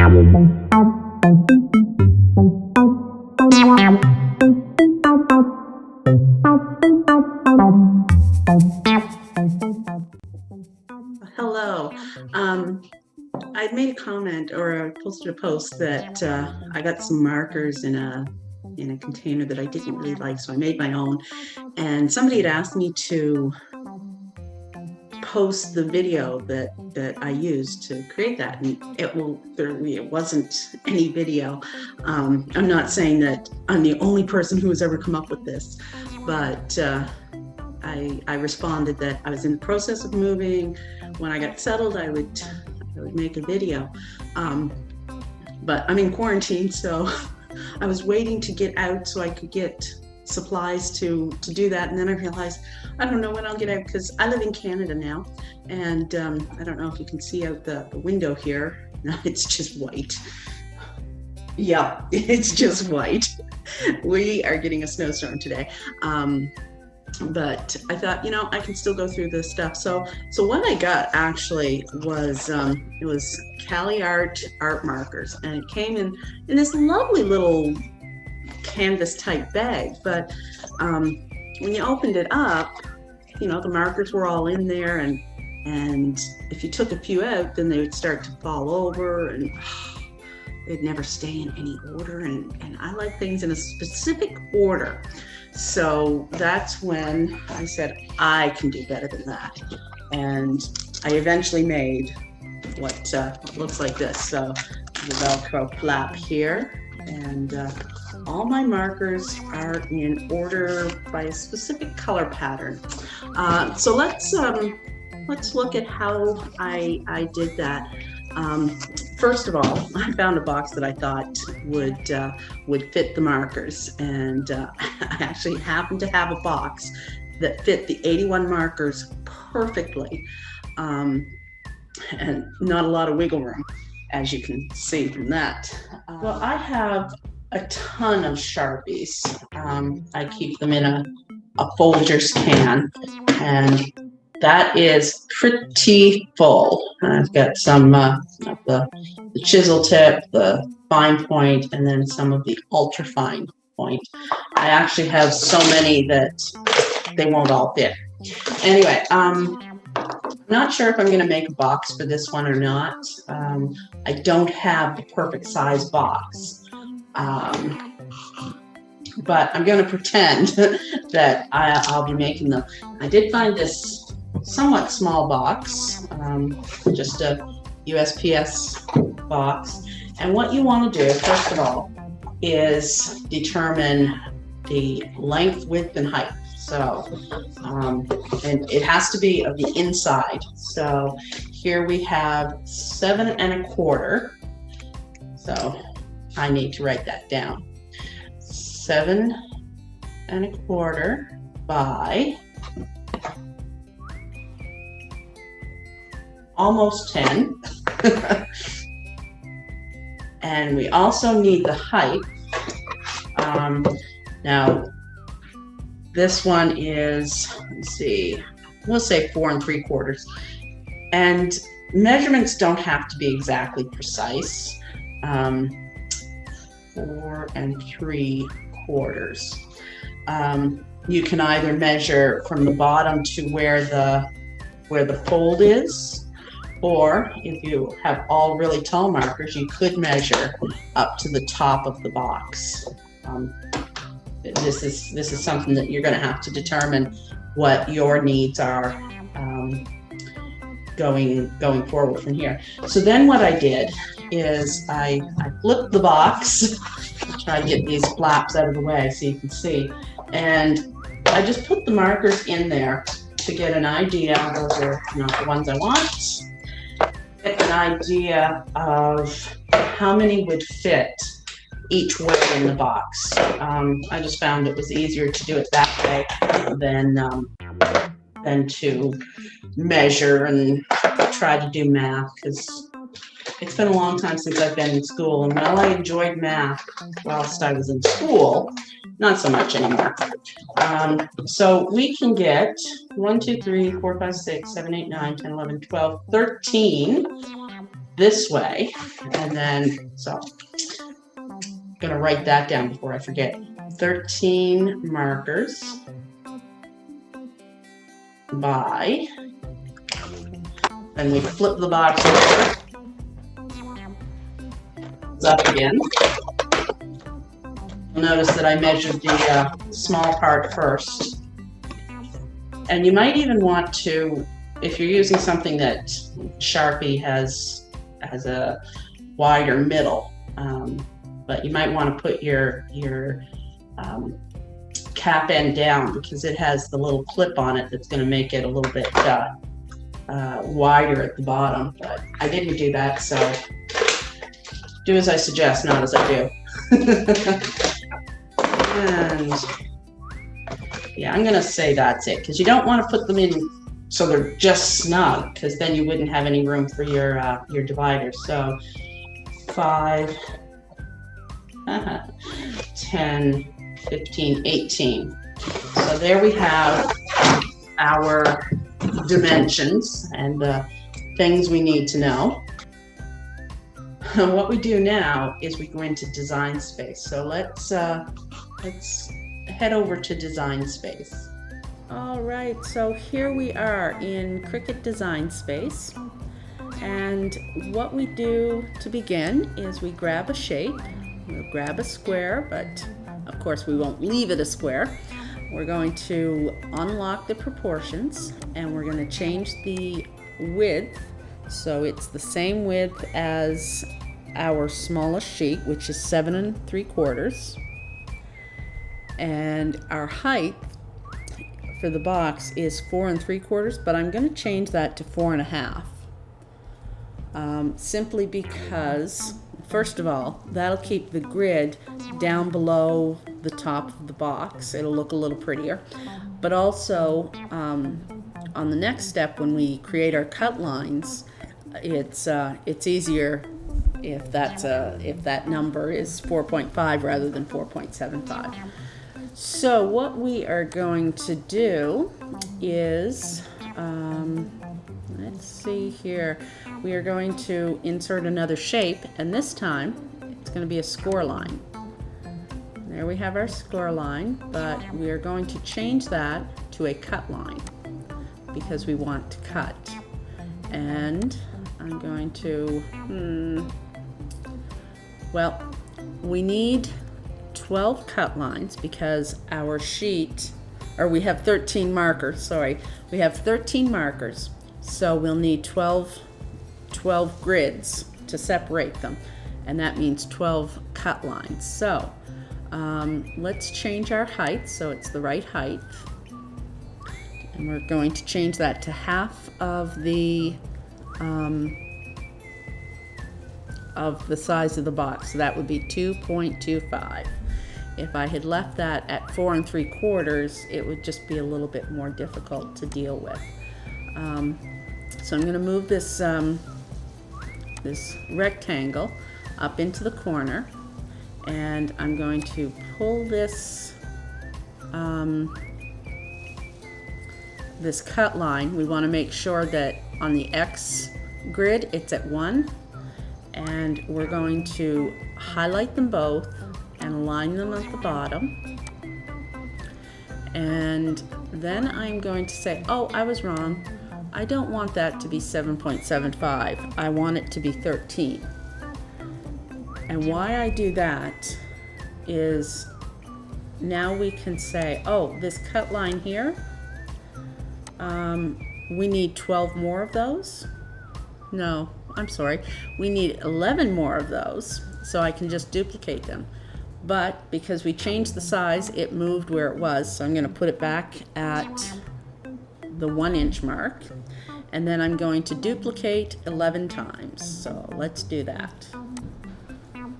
Hello. I'd made a comment or I posted a post that I got some markers in a container that I didn't really like, so I made my own. And somebody had asked me to post the video that I used to create that, and it wasn't any video. I'm not saying that I'm the only person who has ever come up with this, but I responded that I was in the process of moving. When I got settled, I would make a video. But I'm in quarantine, so I was waiting to get out so I could get supplies to do that. And then I realized I don't know when I'll get out, because I live in Canada now, and I don't know if you can see out the window here. No, it's just white. Yeah, it's just white. We are getting a snowstorm today. But I thought, I can still go through this stuff. So what I got actually was, it was Cali Art markers, and it came in this lovely little canvas type bag. But when you opened it up, the markers were all in there, and if you took a few out, then they would start to fall over, and they'd never stay in any order. And I like things in a specific order. So that's when I said, I can do better than that. And I eventually made what looks like this. So the Velcro flap here, and all my markers are in order by a specific color pattern. So let's look at how I did that. First of all, I found a box that I thought would fit the markers, and I actually happened to have a box that fit the 81 markers perfectly, and not a lot of wiggle room, as you can see from that. Well, I have a ton of Sharpies. I keep them in a Folgers can, and that is pretty full. I've got some of the chisel tip, the fine point, and then some of the ultra fine point. I actually have so many that they won't all fit. Anyway, I'm not sure if I'm going to make a box for this one or not. I don't have the perfect size box. But I'm going to pretend that I'll be making them. I did find this somewhat small box, just a USPS box. And what you want to do, first of all, is determine the length, width, and height. So, and it has to be of the inside. So here we have 7 1/4. So I need to write that down. 7 1/4 by almost 10. And we also need the height. Now this one is, let's see, we'll say 4 3/4. And measurements don't have to be exactly precise. 4 3/4. You can either measure from the bottom to where the fold is, or if you have all really tall markers, you could measure up to the top of the box. This is something that you're going to have to determine what your needs are going forward from here. So then what I did is I flipped the box, try to get these flaps out of the way so you can see, and I just put the markers in there to get an idea. Those are not the ones I want. Get an idea of how many would fit each way in the box. I just found it was easier to do it that way than to measure and try to do math, because it's been a long time since I've been in school, and while I enjoyed math whilst I was in school, not so much anymore. So we can get 1, 2, 3, 4, 5, 6, 7, 8, 9, 10, 11, 12, 13 this way. And then, so I'm gonna write that down before I forget. 13 markers by, and we flip the box over. It's up again. You'll notice that I measured the small part first. And you might even want to, if you're using something that Sharpie has a wider middle, but you might want to put your cap end down because it has the little clip on it that's going to make it a little bit wider at the bottom. But I didn't do that, so do as I suggest, not as I do. And yeah, I'm gonna say that's it, because you don't want to put them in so they're just snug, because then you wouldn't have any room for your dividers. So 5, 10, 15, 18. So there we have our dimensions and the things we need to know. What we do now is we go into design space. So let's head over to design space. All right, so here we are in Cricut design space. And what we do to begin is we grab a shape. We'll grab a square, but of course we won't leave it a square. We're going to unlock the proportions and we're going to change the width so it's the same width as our smallest sheet, which is 7 3/4. And our height for the box is 4 3/4, but I'm going to change that to 4 1/2. Simply because, first of all, that'll keep the grid down below the top of the box. It'll look a little prettier. But also, on the next step, when we create our cut lines, it's easier if that number is 4.5 rather than 4.75. So what we are going to do is, let's see here, we are going to insert another shape, and this time it's going to be a score line. There we have our score line, but we are going to change that to a cut line because we want to cut. And I'm going to, well, we need 12 cut lines because our sheet, or we have 13 markers, sorry. We have 13 markers, so we'll need 12 grids to separate them, and that means 12 cut lines. So let's change our height so it's the right height. And we're going to change that to half of the size of the box. So that would be 2.25. If I had left that at 4 3/4, it would just be a little bit more difficult to deal with. So I'm going to move this this rectangle up into the corner, and I'm going to pull this this cut line. We want to make sure that on the X grid it's at 1, and we're going to highlight them both and align them at the bottom. And then I'm going to say, oh, I was wrong. I don't want that to be 7.75. I want it to be 13. And why I do that is now we can say, oh, this cut line here, we need 12 more of those. No, I'm sorry. We need 11 more of those, so I can just duplicate them. But because we changed the size, it moved where it was, so I'm going to put it back at the 1 inch mark, and then I'm going to duplicate 11 times. So let's do that.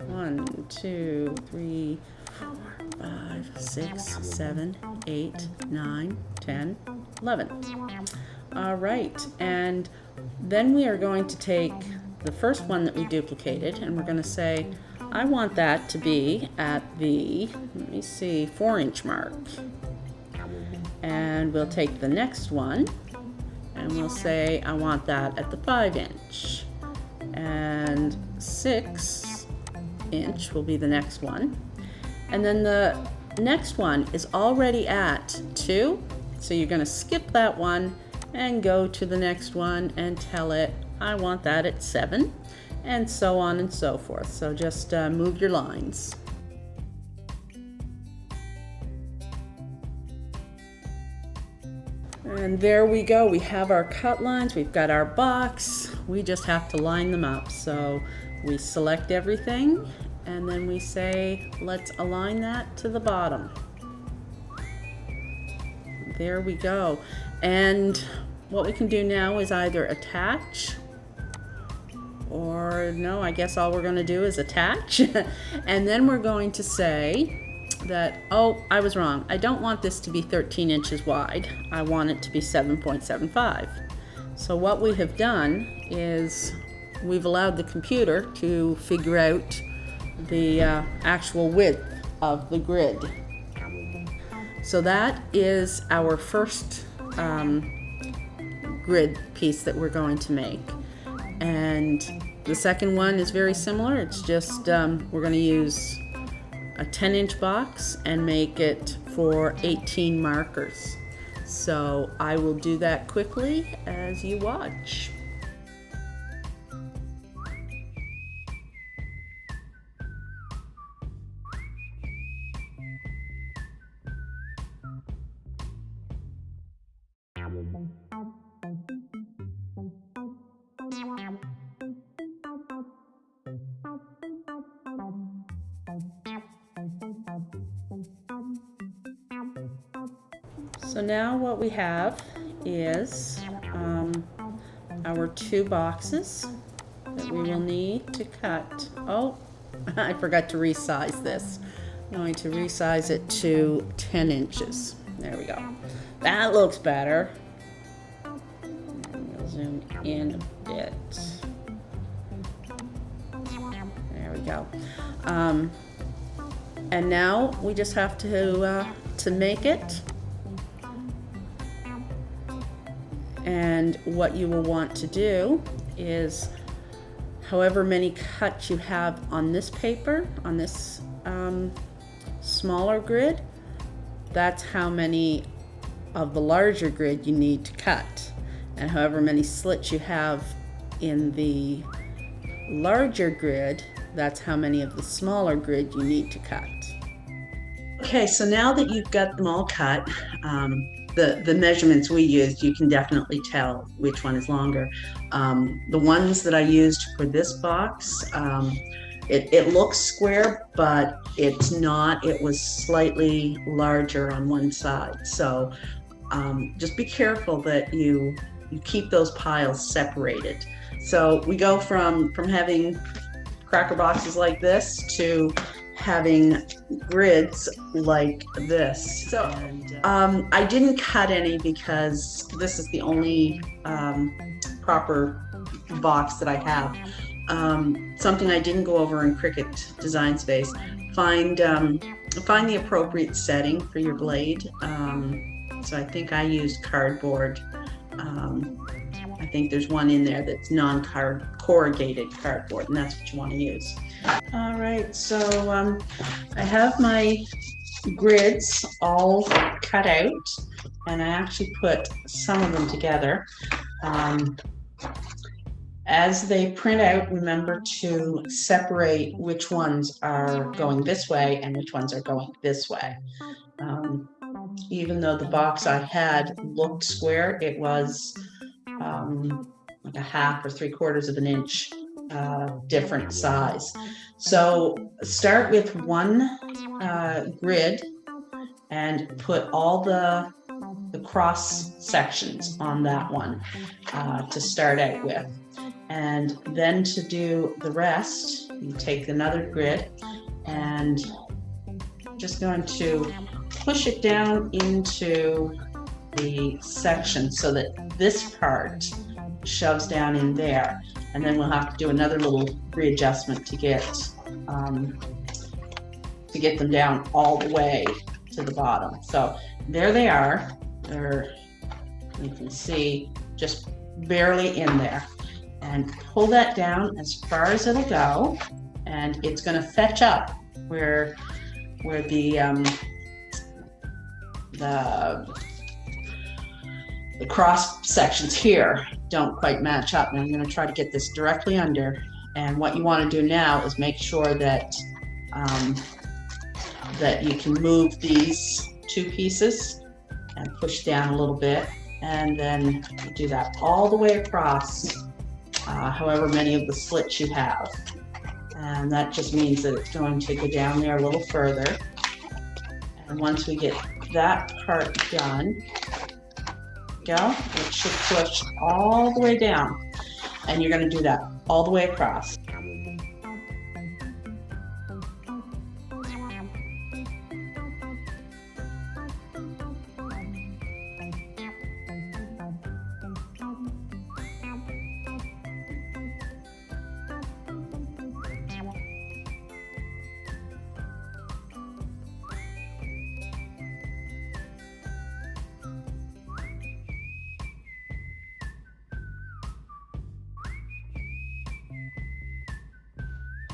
1, 2, 3, 4, 5, 6, 7, 8, 9, 10, 11. All right, and then we are going to take the first one that we duplicated, and we're going to say, I want that to be at the, let me see, 4 inch mark. And we'll take the next one, and we'll say, I want that at the 5 inch. and 6 inch will be the next one. And then the next one is already at 2, so you're going to skip that one and go to the next one and tell it, I want that at 7, and so on and so forth. So just move your lines. And there we go. We have our cut lines. We've got our box. We just have to line them up. So we select everything and then we say, let's align that to the bottom. There we go. And what we can do now is either attach, or no, I guess all we're going to do is attach. And then we're going to say that, oh, I was wrong. I don't want this to be 13 inches wide. I want it to be 7.75. So what we have done is we've allowed the computer to figure out the actual width of the grid. So that is our first grid piece that we're going to make. And the second one is very similar. It's just we're going to use a 10-inch box and make it for 18 markers. So I will do that quickly as you watch. So now what we have is our 2 boxes that we will need to cut. Oh, I forgot to resize this. I'm going to resize it to 10 inches. There we go. That looks better. And we'll zoom in a bit. There we go. And now we just have to make it. And what you will want to do is, however many cuts you have on this paper, on this smaller grid, that's how many of the larger grid you need to cut. And however many slits you have in the larger grid, that's how many of the smaller grid you need to cut. Okay, so now that you've got them all cut, the measurements we used, you can definitely tell which one is longer. The ones that I used for this box, it looks square, but it's not. It was slightly larger on one side. So just be careful that you keep those piles separated. So we go from having cracker boxes like this to having grids like this. So I didn't cut any because this is the only proper box that I have. Something I didn't go over in Cricut Design Space. Find the appropriate setting for your blade. So I think I used cardboard. I think there's one in there that's corrugated cardboard, and that's what you want to use. All right, so I have my grids all cut out, and I actually put some of them together. As they print out, remember to separate which ones are going this way and which ones are going this way. Even though the box I had looked square, it was like a 1/2 or 3/4 of an inch different size. So start with one grid and put all the cross sections on that one to start out with. And then to do the rest, you take another grid and just going to push it down into the section so that this part shoves down in there. And then we'll have to do another little readjustment to get them down all the way to the bottom. So there they are. You can see just barely in there. and pull that down as far as it'll go, and it's going to fetch up where the cross sections here don't quite match up. And I'm going to try to get this directly under. And what you want to do now is make sure that that you can move these two pieces and push down a little bit, and then do that all the way across, however many of the slits you have. And that just means that it's going to go down there a little further. And once we get that part done, it should push all the way down. And you're going to do that all the way across.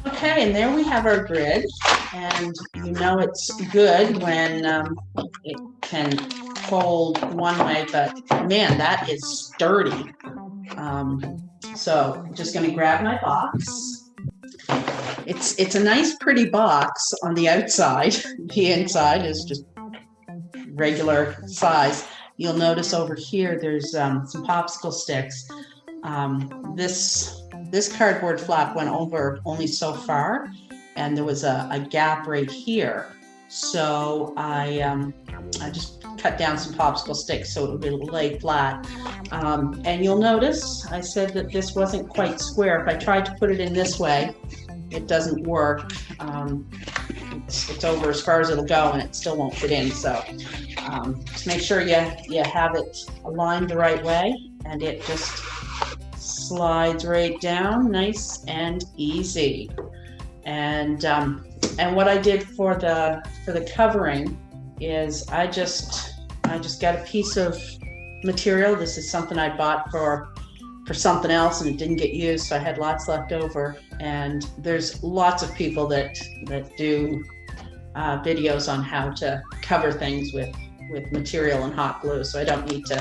Okay, and there we have our grid, and you know it's good when it can fold one way, but man, that is sturdy. So I'm just going to grab my box. It's a nice pretty box on the outside. The inside is just regular size. You'll notice over here there's some popsicle sticks. This cardboard flap went over only so far, and there was a gap right here. So I just cut down some popsicle sticks so it would be lay flat. And you'll notice I said that this wasn't quite square. If I tried to put it in this way, it doesn't work. It's over as far as it'll go, and it still won't fit in. So just make sure you have it aligned the right way, and it just slides right down, nice and easy. And what I did for the covering is I just got a piece of material. This is something I bought for something else, and it didn't get used, so I had lots left over. And there's lots of people that do videos on how to cover things with material and hot glue, so I don't need to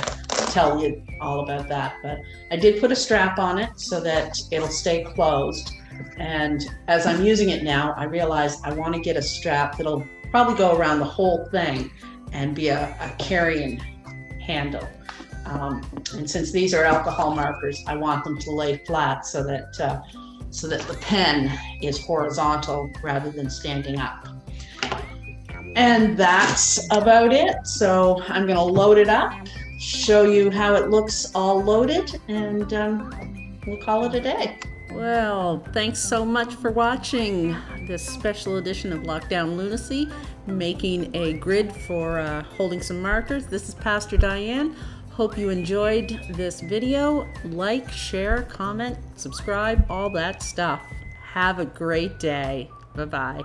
tell you all about that. But I did put a strap on it so that it'll stay closed. And as I'm using it now, I realize I want to get a strap that'll probably go around the whole thing and be a carrying handle. And since these are alcohol markers, I want them to lay flat so that the pen is horizontal rather than standing up. And that's about it. So I'm going to load it up, show you how it looks all loaded, and we'll call it a day. Well, thanks so much for watching this special edition of Lockdown Lunacy, making a grid for holding some markers. This is Pastor Diane. Hope you enjoyed this video. Like, share, comment, subscribe, all that stuff. Have a great day. Bye-bye.